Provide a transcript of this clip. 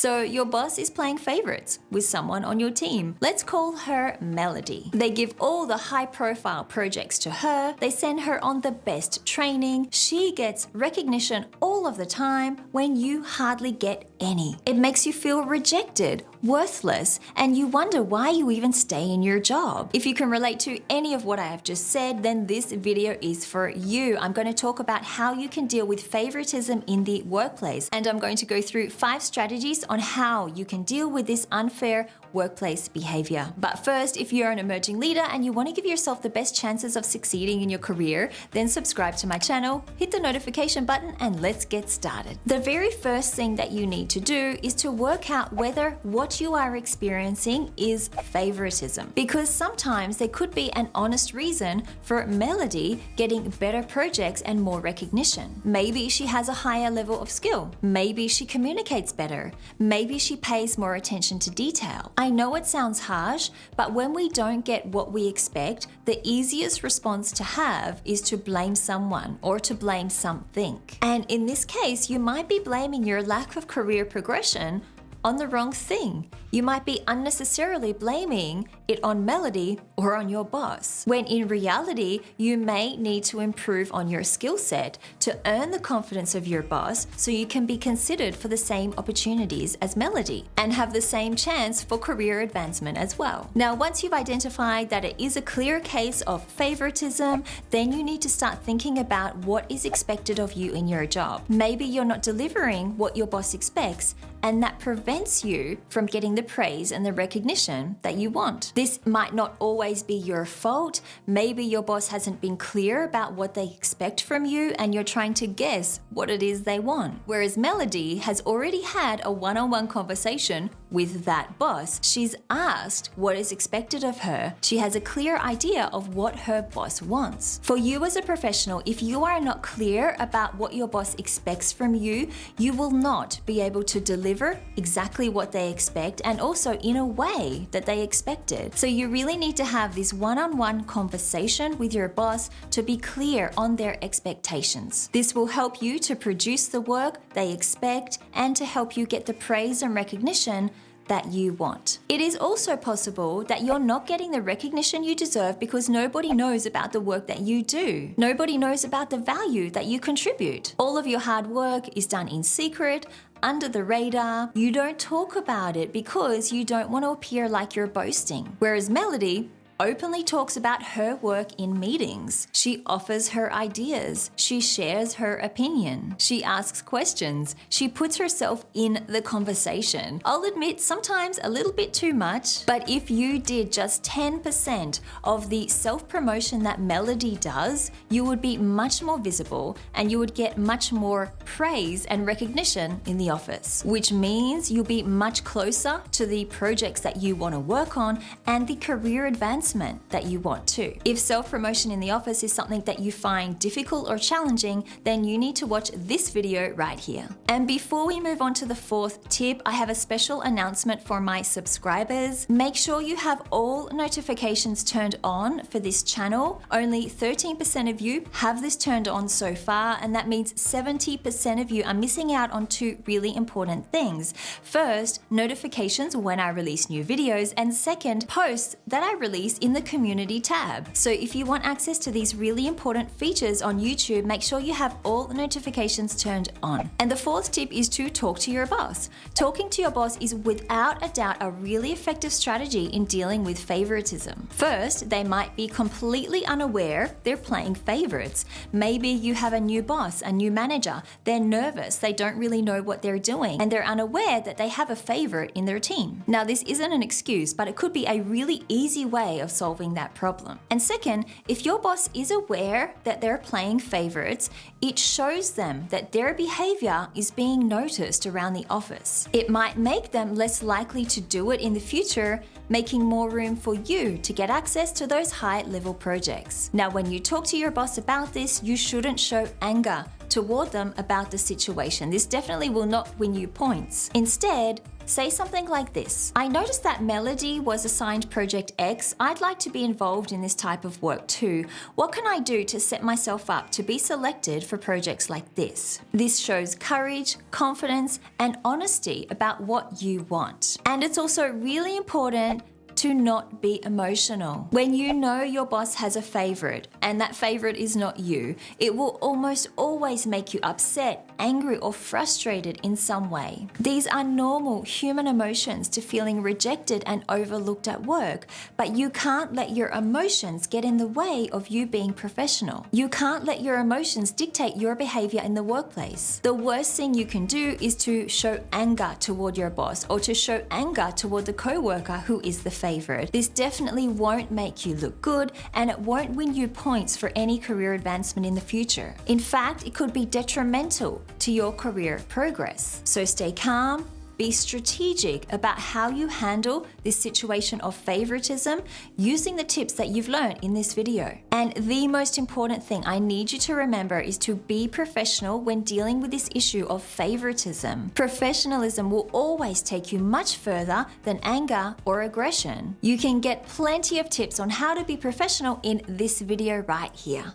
So your boss is playing favorites with someone on your team. Let's call her Melody. They give all the high-profile projects to her. They send her on the best training. She gets recognition all of the time when you hardly get any. It makes you feel rejected, worthless, and you wonder why you even stay in your job. If you can relate to any of what I have just said, then this video is for you. I'm going to talk about how you can deal with favoritism in the workplace, and I'm going to go through 5 strategies on how you can deal with this unfair workplace behavior. But first, if you're an emerging leader and you want to give yourself the best chances of succeeding in your career, then subscribe to my channel, hit the notification button, and let's get started. The very first thing that you need to do is to work out whether what you are experiencing is favoritism, because sometimes there could be an honest reason for Melody getting better projects and more recognition. Maybe she has a higher level of skill. Maybe she communicates better. Maybe she pays more attention to detail. I know it sounds harsh, but when we don't get what we expect, the easiest response to have is to blame someone or to blame something. And in this case, you might be blaming your lack of career progression on the wrong thing. You might be unnecessarily blaming it on Melody or on your boss, when in reality, you may need to improve on your skill set to earn the confidence of your boss so you can be considered for the same opportunities as Melody and have the same chance for career advancement as well. Now, once you've identified that it is a clear case of favoritism, then you need to start thinking about what is expected of you in your job. Maybe you're not delivering what your boss expects, and that prevents you from getting the praise and the recognition that you want. This might not always be your fault. Maybe your boss hasn't been clear about what they expect from you and you're trying to guess what it is they want. Whereas Melody has already had a one-on-one conversation with that boss. She's asked what is expected of her. She has a clear idea of what her boss wants. For you as a professional, if you are not clear about what your boss expects from you, you will not be able to deliver exactly what they expect and also in a way that they expected. So you really need to have this one-on-one conversation with your boss to be clear on their expectations. This will help you to produce the work they expect and to help you get the praise and recognition that you want. It is also possible that you're not getting the recognition you deserve because nobody knows about the work that you do. Nobody knows about the value that you contribute. All of your hard work is done in secret, under the radar. You don't talk about it because you don't want to appear like you're boasting. Whereas Melody openly talks about her work in meetings. She offers her ideas. She shares her opinion. She asks questions. She puts herself in the conversation. I'll admit, sometimes a little bit too much, but if you did just 10% of the self-promotion that Melody does, you would be much more visible and you would get much more praise and recognition in the office, which means you'll be much closer to the projects that you want to work on and the career advancement that you want to. If self-promotion in the office is something that you find difficult or challenging, then you need to watch this video right here. And before we move on to the 4th tip, I have a special announcement for my subscribers. Make sure you have all notifications turned on for this channel. Only 13% of you have this turned on so far, and that means 70% of you are missing out on 2 really important things. First, notifications when I release new videos, and second, posts that I release in the community tab. So if you want access to these really important features on YouTube, make sure you have all the notifications turned on. And the 4th tip is to talk to your boss. Talking to your boss is without a doubt a really effective strategy in dealing with favoritism. First, they might be completely unaware they're playing favorites. Maybe you have a new boss, a new manager. They're nervous, they don't really know what they're doing, and they're unaware that they have a favorite in their team. Now, this isn't an excuse, but it could be a really easy way of solving that problem. And second, if your boss is aware that they're playing favorites, it shows them that their behavior is being noticed around the office. It might make them less likely to do it in the future, making more room for you to get access to those high-level projects. Now, when you talk to your boss about this, you shouldn't show anger toward them about the situation. This definitely will not win you points. Instead, say something like this. I noticed that Melody was assigned Project X. I'd like to be involved in this type of work too. What can I do to set myself up to be selected for projects like this? This shows courage, confidence, and honesty about what you want. And it's also really important to not be emotional. When you know your boss has a favorite and that favorite is not you, it will almost always make you upset, angry, or frustrated in some way. These are normal human emotions to feeling rejected and overlooked at work, but you can't let your emotions get in the way of you being professional. You can't let your emotions dictate your behavior in the workplace. The worst thing you can do is to show anger toward your boss or to show anger toward the coworker who is the favorite. This definitely won't make you look good, and it won't win you points for any career advancement in the future. In fact, it could be detrimental to your career progress. So stay calm. Be strategic about how you handle this situation of favoritism using the tips that you've learned in this video. And the most important thing I need you to remember is to be professional when dealing with this issue of favoritism. Professionalism will always take you much further than anger or aggression. You can get plenty of tips on how to be professional in this video right here.